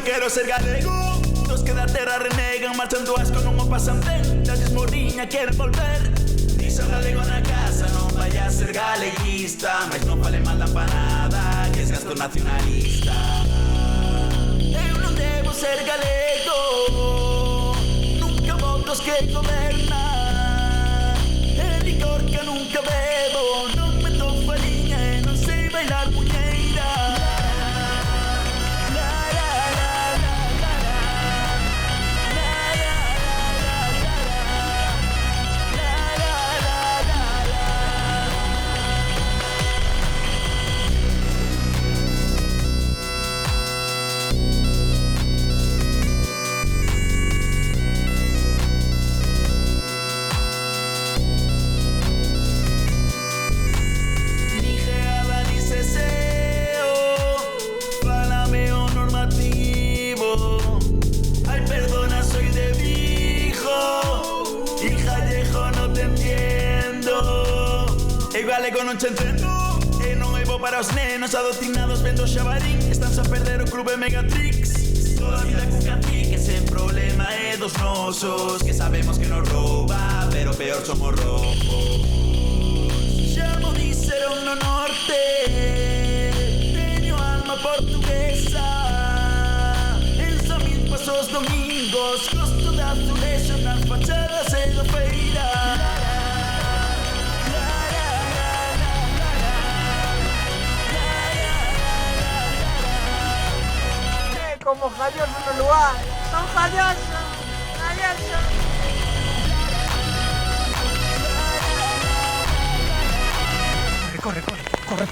quero ser galego. Dos que da terra renegan, marchan do asco, non o pasan ben. Dalles morriña, queren volver. Dixo galego na casa, non vai a ser galeguista, mas non fale mal da empanada, que es gasto nacionalista. Eu non debo ser galego, nunca voto os que gobernan. El licor que nunca bebo, non meto fariña e non sei bailar muñeira. Galego non che entendo e non é bo para os nenos adoctrinados vendo o xabarín. Estánse a perder o clube Megatrix. Toda a vida con caciques, el problema é dos nosos, que sabemos que nos rouba, pero peor somos rojos. Xa mo dixeron no norte, teño alma portuguesa. Enso mis pasos domingos, gosto de azulexo nas fachadas e do feira. Como jallosos en el lugar. Son jallosos. Corre.